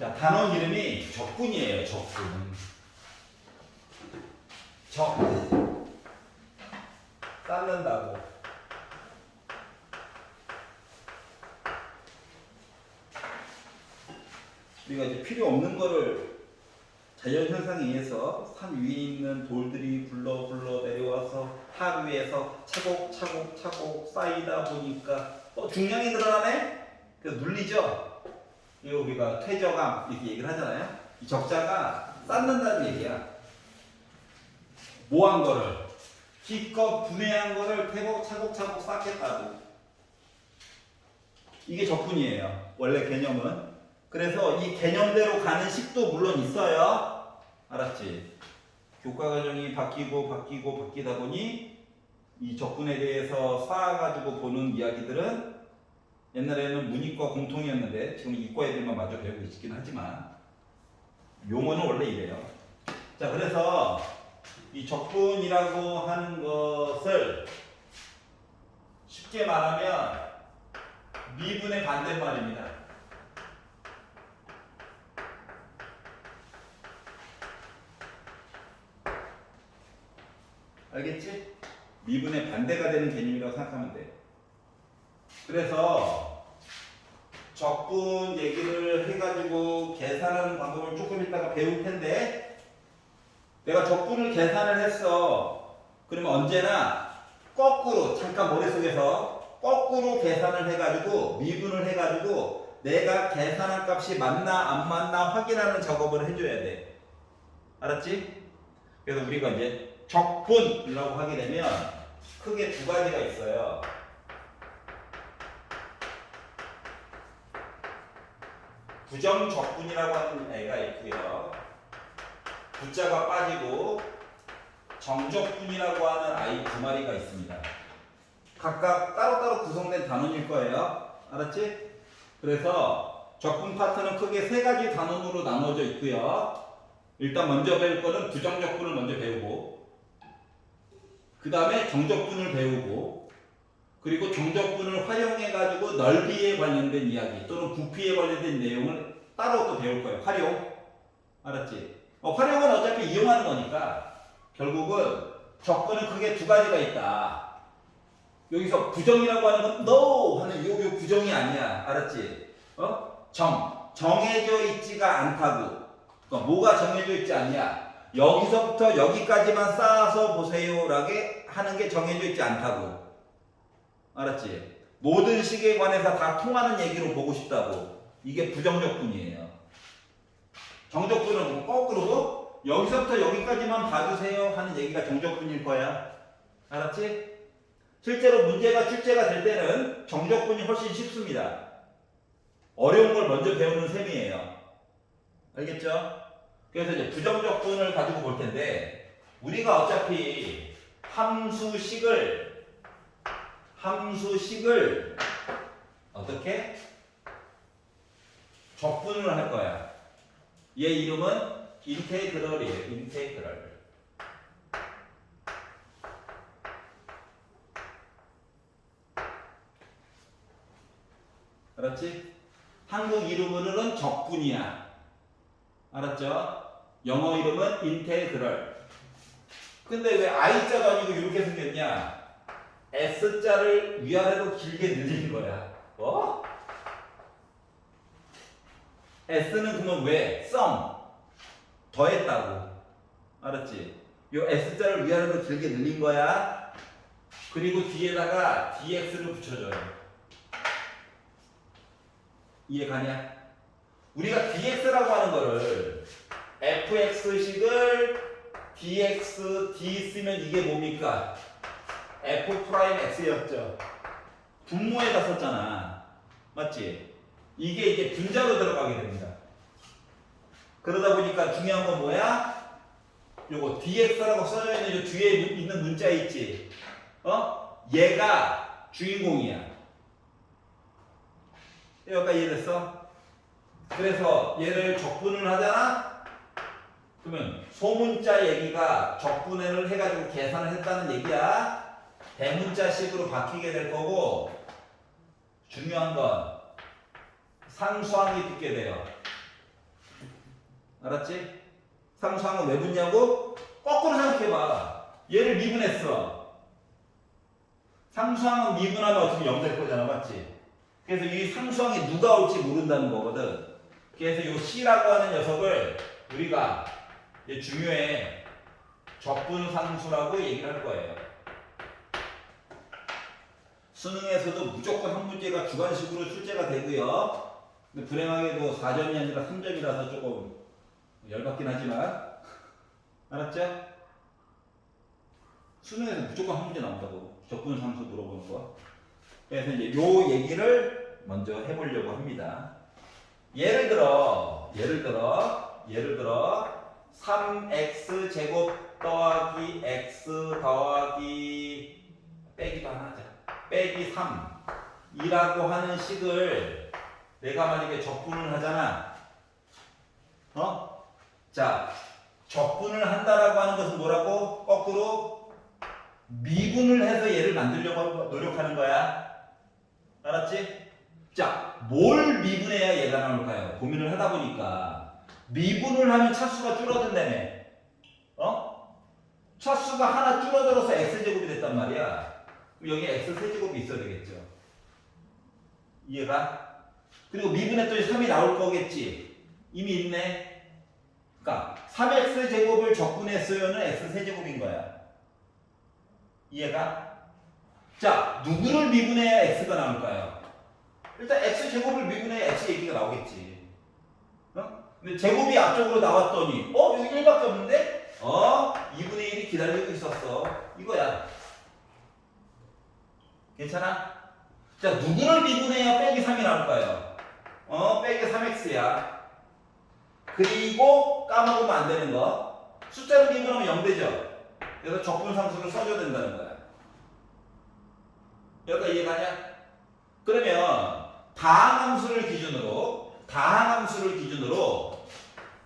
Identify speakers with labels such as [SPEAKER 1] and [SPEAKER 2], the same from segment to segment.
[SPEAKER 1] 자, 단원 이름이 적분이에요. 적분. 적. 쌓는다고. 우리가 이제 필요 없는 거를 자연현상에 의해서 산 위에 있는 돌들이 굴러 내려와서 하 위에서 차곡차곡 쌓이다 보니까 중량이 늘어나네? 그래서 눌리죠? 이거 우리가 퇴저감 이렇게 얘기를 하잖아요. 이 적자가 쌓는다는 얘기야. 뭐한 거를 기껏 분해한 거를 차곡차곡 쌓겠다고. 이게 적분이에요. 원래 개념은. 그래서 이 개념대로 가는 식도 물론 있어요. 알았지? 교과과정이 바뀌다 보니 이 적분에 대해서 쌓아가지고 보는 이야기들은 옛날에는 문이과 공통이었는데 지금 이과 애들만 마저 배우고 있긴 하지만 용어는 원래 이래요. 자, 그래서 이 적분이라고 하는 것을 쉽게 말하면 미분의 반대말입니다. 알겠지? 미분의 반대가 되는 개념이라고 생각하면 돼. 그래서 적분 얘기를 해가지고 계산하는 방법을 조금 이따가 배울 텐데 내가 적분을 계산을 했어. 그러면 언제나 거꾸로 잠깐 머릿속에서 거꾸로 계산을 해가지고 미분을 해가지고 내가 계산한 값이 맞나 안 맞나 확인하는 작업을 해줘야 돼. 알았지? 그래서 우리가 이제 적분이라고 하게 되면 크게 두 가지가 있어요. 부정적분이라고 하는 애가 있고요. 부자가 빠지고 정적분이라고 하는 아이 두 마리가 있습니다. 각각 따로따로 구성된 단원일 거예요. 알았지? 그래서 적분 파트는 크게 세 가지 단원으로 나눠져 있고요. 일단 먼저 배울 거는 부정적분을 먼저 배우고 그 다음에 정적분을 배우고 그리고 정적분을 활용해 가지고 넓이에 관련된 이야기 또는 부피에 관련된 내용을 따로 또 배울 거예요. 활용. 알았지? 활용은 어차피 이용하는 거니까 결국은 적분은 크게 두 가지가 있다. 여기서 부정이라고 하는 건 no 하는 요 부정이 아니야. 알았지? 정해져 있지가 않다고. 그러니까 뭐가 정해져 있지 않냐? 여기서부터 여기까지만 쌓아서 보세요라게 하는 게 정해져 있지 않다고. 알았지? 모든 식에 관해서 다 통하는 얘기로 보고 싶다고. 이게 부정적분이에요. 정적분은 거꾸로 여기서부터 여기까지만 봐주세요 하는 얘기가 정적분일 거야. 알았지? 실제로 문제가 출제가 될 때는 정적분이 훨씬 쉽습니다. 어려운 걸 먼저 배우는 셈이에요. 알겠죠? 그래서 이제 부정적분을 가지고 볼 텐데 우리가 어차피 함수식을 어떻게? 적분을 할 거야. 얘 이름은 인테그럴이에요. 인테그럴. 알았지? 한국 이름으로는 적분이야. 알았죠? 영어 이름은 인테그럴. 근데 왜 I자가 아니고 이렇게 생겼냐? S자를 위아래로 길게 늘린 거야. S는 그러면 왜? sum. 더했다고. 알았지? 요 S자를 위아래로 길게 늘린 거야. 그리고 뒤에다가 DX를 붙여줘요. 이해 가냐? 우리가 DX라고 하는 거를 fx식을 dx, d 쓰면 이게 뭡니까? f'x였죠. 분모에다 썼잖아. 맞지? 이게 이제 분자로 들어가게 됩니다. 그러다 보니까 중요한 건 뭐야? 요거 dx라고 써져 있는 요 뒤에 있는 문자 있지? 얘가 주인공이야. 여기까지 이해됐어? 그래서 얘를 적분을 하잖아? 그러면 소문자 얘기가 적분을 해가지고 계산을 했다는 얘기야. 대문자식으로 바뀌게 될 거고 중요한 건 상수항이 붙게 돼요. 알았지? 상수항은 왜 붙냐고? 거꾸로 생각해봐. 얘를 미분했어. 상수항은 미분하면 어차피 0 될 거잖아, 맞지? 그래서 이 상수항이 누가 올지 모른다는 거거든. 그래서 이 C라고 하는 녀석을 우리가 이제 중요해. 적분상수라고 얘기를 할 거예요. 수능에서도 무조건 한 문제가 주관식으로 출제가 되고요. 근데 불행하게도 4점이 아니라 3점이라서 조금 열받긴 하지만 알았죠? 수능에서 무조건 한 문제 나온다고. 적분상수 물어보는 거. 그래서 이제 요 얘기를 먼저 해보려고 합니다. 예를 들어 3x 제곱 더하기 x 더하기 빼기도 하나 하자. 빼기 3이라고 하는 식을 내가 만약에 적분을 하잖아. 자, 적분을 한다라고 하는 것은 뭐라고? 거꾸로 미분을 해서 얘를 만들려고 노력하는 거야. 알았지? 자, 뭘 미분해야 얘가 나올까요? 고민을 하다 보니까 미분을 하면 차수가 줄어든다며. 차수가 하나 줄어들어서 x제곱이 됐단 말이야. 그럼 여기 x세제곱이 있어야 되겠죠. 이해가? 그리고 미분했더니 3이 나올 거겠지. 이미 있네. 그러니까 3x제곱을 적분했어요는 x세제곱인 거야. 이해가? 자, 누구를 미분해야 x가 나올까요? 일단 x제곱을 미분해야 x 얘기가 나오겠지. 근데 제곱이 앞쪽으로 나왔더니 여기 1밖에 없는데? 2분의 1이 기다리고 있었어. 이거야. 괜찮아? 자, 누구를 미분해야 빼기 3이 나올까요? 빼기 3x야. 그리고 까먹으면 안 되는 거. 숫자를 미분하면 0 되죠? 그래서 적분상수를 써줘야 된다는 거야. 여기까지 이해가냐? 그러면 다항함수를 기준으로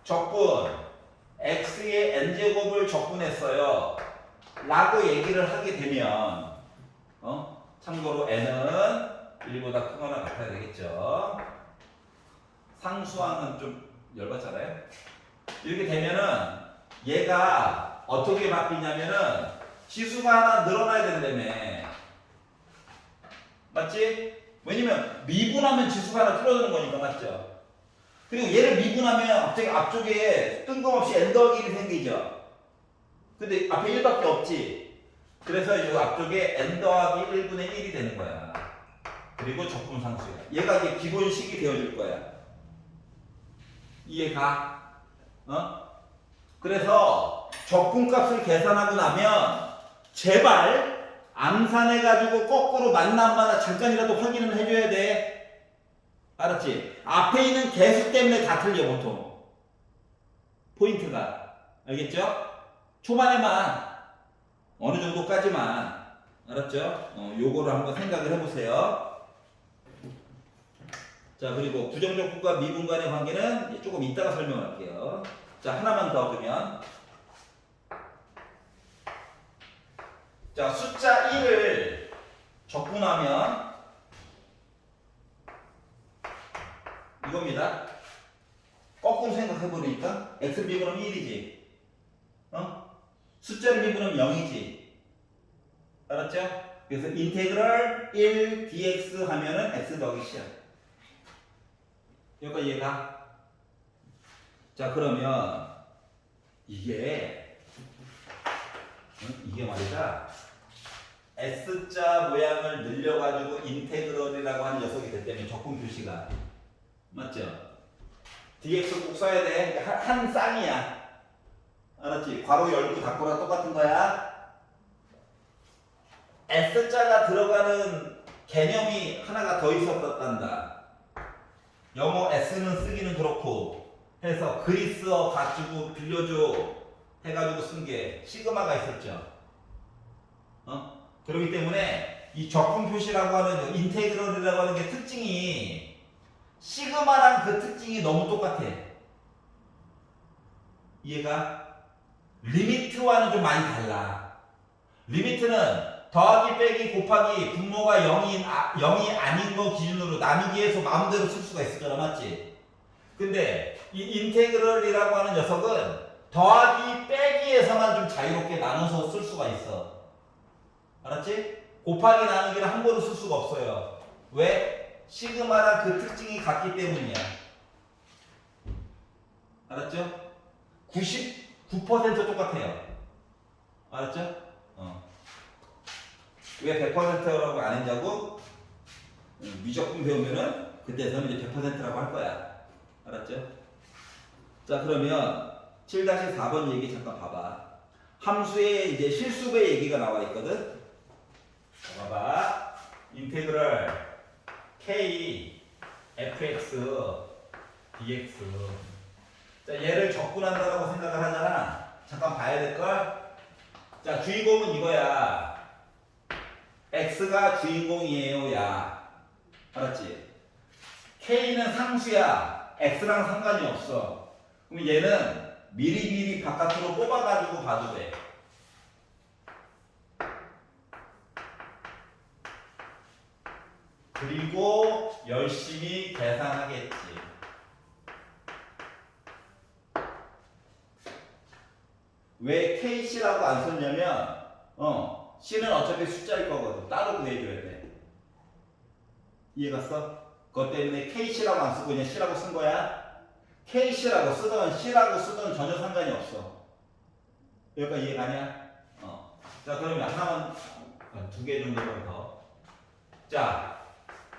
[SPEAKER 1] 적분 x의 n제곱을 적분했어요 라고 얘기를 하게 되면 참고로 n은 1보다 크거나 같아야 되겠죠. 상수항은 좀 열받잖아요. 이렇게 되면은 얘가 어떻게 바뀌냐면은 지수가 하나 늘어나야 된다며. 맞지? 왜냐면 미분하면 지수가 하나 줄어드는 거니까. 맞죠? 그리고 얘를 미분하면 갑자기 앞쪽에 뜬금없이 n 더하기 1이 생기죠. 근데 앞에 1밖에 없지. 그래서 이 앞쪽에 n 더하기 1분의 1이 되는 거야. 그리고 적분상수야. 얘가 이제 기본식이 되어줄 거야. 이해가? 그래서 적분값을 계산하고 나면 제발 암산해가지고 거꾸로 맞나 안 맞나 잠깐이라도 확인을 해줘야 돼. 알았지? 앞에 있는 개수 때문에 다 틀려 보통. 포인트가. 알겠죠? 초반에만 어느 정도까지만. 알았죠? 요거를 한번 생각을 해보세요. 자, 그리고 부정적분과 미분 간의 관계는 조금 이따가 설명할게요. 자, 하나만 더 그러면. 자, 숫자 1을 적분하면 이겁니다. 거꾸로 생각해보니까 x 미분하면 1이지. 숫자를 미분하면 0이지. 알았죠? 그래서 인테그럴 1 dx 하면은 x 더하기 c야. 여기까지 이해가? 자, 그러면 이게 말이다. S자 모양을 늘려가지고 인테그럴이라고 하는 녀석이 됐다면 적분 표시가. 맞죠? dx 꼭 써야 돼. 한 쌍이야. 알았지? 괄호 열고 닫고랑 똑같은 거야. S자가 들어가는 개념이 하나가 더 있었단다. 영어 S는 쓰기는 그렇고 해서 그리스어 가지고 빌려줘 해가지고 쓴 게 시그마가 있었죠. 그렇기 때문에 이 적분 표시라고 하는 인테그럴이라고 하는 게 특징이 시그마랑 그 특징이 너무 똑같아. 이해가? 리미트와는 좀 많이 달라. 리미트는 더하기 빼기 곱하기 분모가 0이 아닌 거 기준으로 나누기해서 마음대로 쓸 수가 있었잖아. 맞지? 근데 이 인테그럴이라고 하는 녀석은 더하기 빼기에서만 좀 자유롭게 나눠서 쓸 수가 있어. 알았지? 곱하기 나누기를 한 번로 쓸 수가 없어요. 왜? 시그마랑 그 특징이 같기 때문이야. 알았죠? 99% 똑같아요. 알았죠? 왜 100%라고 안 했냐고? 미적분 배우면은 그때서는 이제 100%라고 할 거야. 알았죠? 자, 그러면 7-4번 얘기 잠깐 봐봐. 함수에 이제 실수배 얘기가 나와 있거든. 자, 봐봐. 인테그럴 k fx dx. 자, 얘를 적분한다라고 생각을 하잖아. 잠깐 봐야 될 걸. 자, 주인공은 이거야. x가 주인공이에요, 야. 알았지? k는 상수야. x랑 상관이 없어. 그럼 얘는 미리미리 바깥으로 뽑아가지고 봐도 돼. 그리고 열심히 계산하겠지. 왜 KC라고 안 썼냐면 C는 어차피 숫자일 거거든. 따로 구해줘야 돼. 이해갔어? 그것 때문에 KC라고 안 쓰고 그냥 C라고 쓴 거야. KC라고 쓰던 C라고 쓰던 전혀 상관이 없어. 여기까지 이해가냐? 자, 그러면 하나만, 두 개 정도만 더. 자,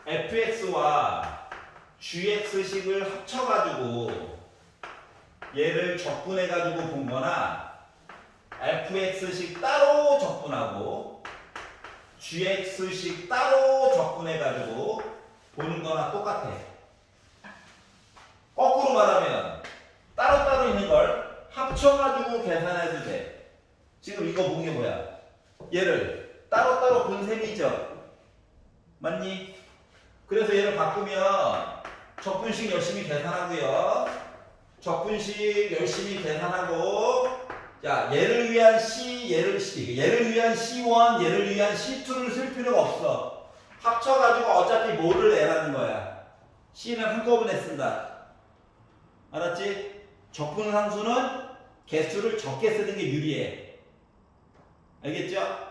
[SPEAKER 1] fx와 gx식을 합쳐가지고 얘를 적분해가지고 본 거나 fx식 따로 적분하고 gx식 따로 적분해가지고 보는 거나 똑같아. 거꾸로 말하면 따로따로 있는 걸 합쳐가지고 계산해도 돼. 지금 이거 본 게 뭐야? 얘를 따로따로 본 셈이죠. 맞니? 그래서 얘를 바꾸면 적분식 열심히 계산하고요. 적분식 열심히 계산하고, 자, 얘를 위한 C, 얘를 위한 C1, 얘를 위한 C2를 쓸 필요가 없어. 합쳐가지고 어차피 뭐를 내라는 거야. C는 한꺼번에 쓴다. 알았지? 적분 상수는 개수를 적게 쓰는 게 유리해. 알겠죠?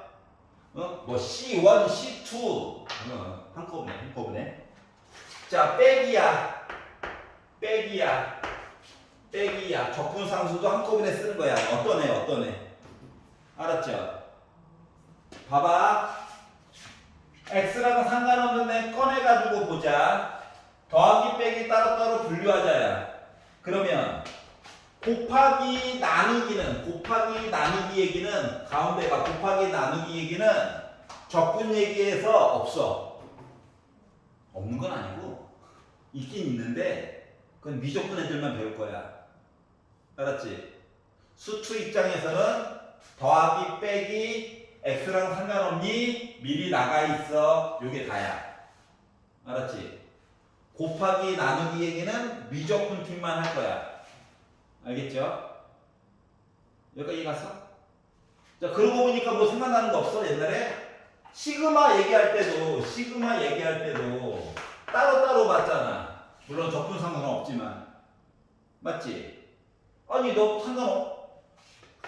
[SPEAKER 1] 뭐 C1, C2 한꺼번에. 자, 빼기야. 적분 상수도 한꺼번에 쓰는 거야. 어떤 애. 알았죠? 봐봐. x랑 상관없는 애 꺼내가지고 보자. 더하기 빼기 따로따로 분류하자야. 그러면 곱하기 나누기 얘기는 가운데가 곱하기 나누기 얘기는 적분 얘기에서 없어. 없는 건 아니고 있긴 있는데 그건 미적분 애들만 배울 거야. 알았지? 수투 입장에서는 더하기 빼기 x랑 상관없니? 미리 나가 있어. 요게 다야. 알았지? 곱하기 나누기 얘기는 미적분 팀만 할 거야. 알겠죠? 여기까지 갔어? 자, 그러고 보니까 뭐 생각나는 거 없어? 옛날에 시그마 얘기할 때도 따로따로 봤잖아. 물론 적분 상관은 없지만. 맞지? 아니 너 상관없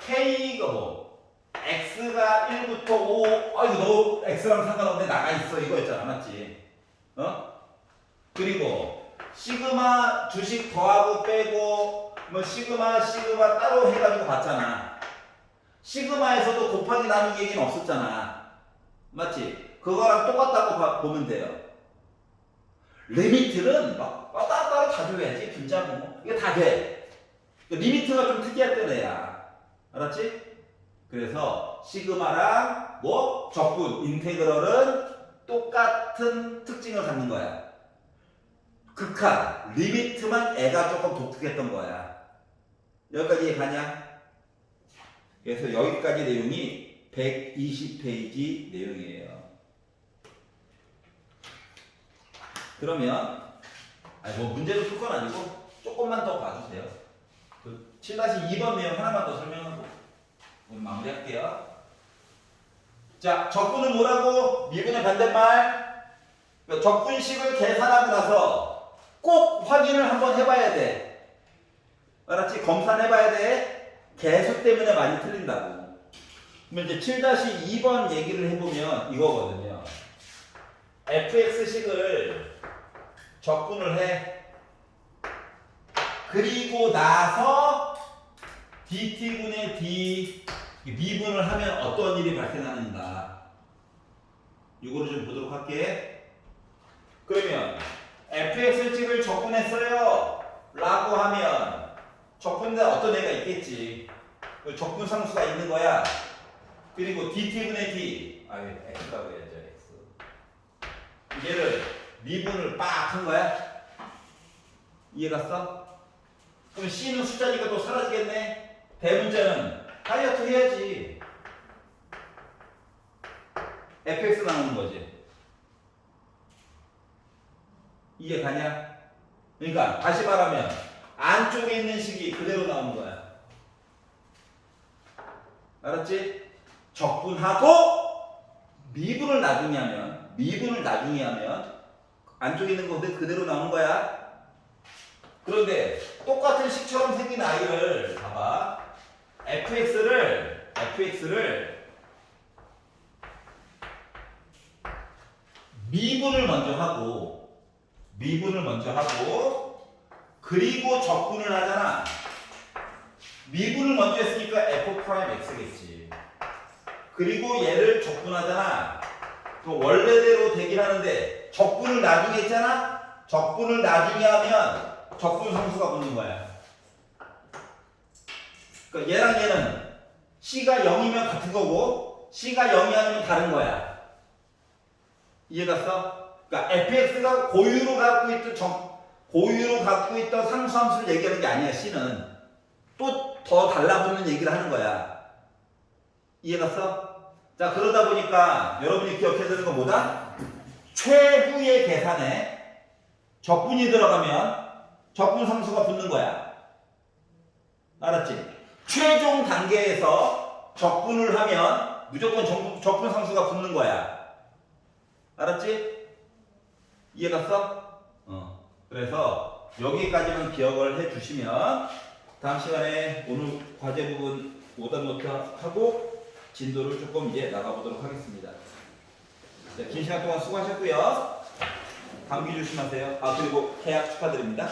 [SPEAKER 1] K가 뭐 X가 1부터 5 아니 너 X랑 상관없는데 나가 있어 이거였잖아. 맞지? 그리고 시그마 주식 더하고 빼고 뭐 시그마 따로 해가지고 봤잖아. 시그마에서도 곱하기 나누기 얘기는 없었잖아. 맞지? 그거랑 똑같다고 보면 돼요. 리미트는 막 따로 다 줘야지. 분자고 이게 다 돼. 리미트가 좀 특이했던 애야. 알았지? 그래서 시그마랑 뭐 적분 인테그럴은 똑같은 특징을 갖는 거야. 극한 리미트만 애가 조금 독특했던 거야. 여기까지 가냐? 그래서 여기까지 내용이 120페이지 내용이에요. 그러면 뭐 문제를 풀 건 아니고 조금만 더 봐주세요. 그 7-2번 내용 하나만 더 설명하고 오늘 마무리할게요. 자, 적분은 뭐라고? 미분의 반대말. 적분식을 계산하고 나서 꼭 확인을 한번 해봐야 돼. 알았지? 검사해봐야 돼. 개수 때문에 많이 틀린다고. 그러면 이제 7-2번 얘기를 해보면 이거거든요. fx식을 적분을 해. 그리고 나서 dt분의 d 미분을 하면 어떤 일이 발생하는가. 이거를 좀 보도록 할게. 그러면 fx식을 적분했어요 라고 하면 적분에 어떤 애가 있겠지. 적분 상수가 있는 거야. 그리고 dt분의 d x라고 해야죠. x 얘를 미분을 빡 한 거야. 이해갔어? 그럼 c는 숫자니까 또 사라지겠네. 대문자는 다이어트 해야지. fx 나오는 거지. 이해 가냐? 그러니까 다시 말하면 안쪽에 있는 식이 그대로 나오는 거야. 알았지? 적분하고 미분을 나중에 하면 안쪽에 있는 거 그대로 나오는 거야. 그런데 똑같은 식처럼 생긴 아이를 봐봐. fx를 미분을 먼저 하고 그리고 적분을 하잖아. 미분을 먼저 했으니까 f'x겠지. 그리고 얘를 적분하잖아. 그 원래대로 되긴 하는데 적분을 나중에 했잖아. 적분을 나중에 하면 적분 상수가 붙는 거야. 그러니까 얘랑 얘는 c가 0이면 같은 거고 c가 0이 아니면 다른 거야. 이해갔어? 그러니까 fx가 고유로 갖고 있던 상수함수를 얘기하는 게 아니야. c는 또 더 달라붙는 얘기를 하는 거야. 이해갔어? 자, 그러다 보니까 여러분이 기억해야 되는 건 뭐다? 최후의 계산에 적분이 들어가면 적분 상수가 붙는 거야. 알았지? 최종 단계에서 적분을 하면 무조건 적분 상수가 붙는 거야. 알았지? 이해갔어? 그래서 여기까지만 기억을 해주시면 다음 시간에 오늘 과제 부분 오답 노트 하고 진도를 조금 이제 나가보도록 하겠습니다. 긴 시간 동안 수고하셨고요. 감기 조심하세요. 그리고 계약 축하드립니다.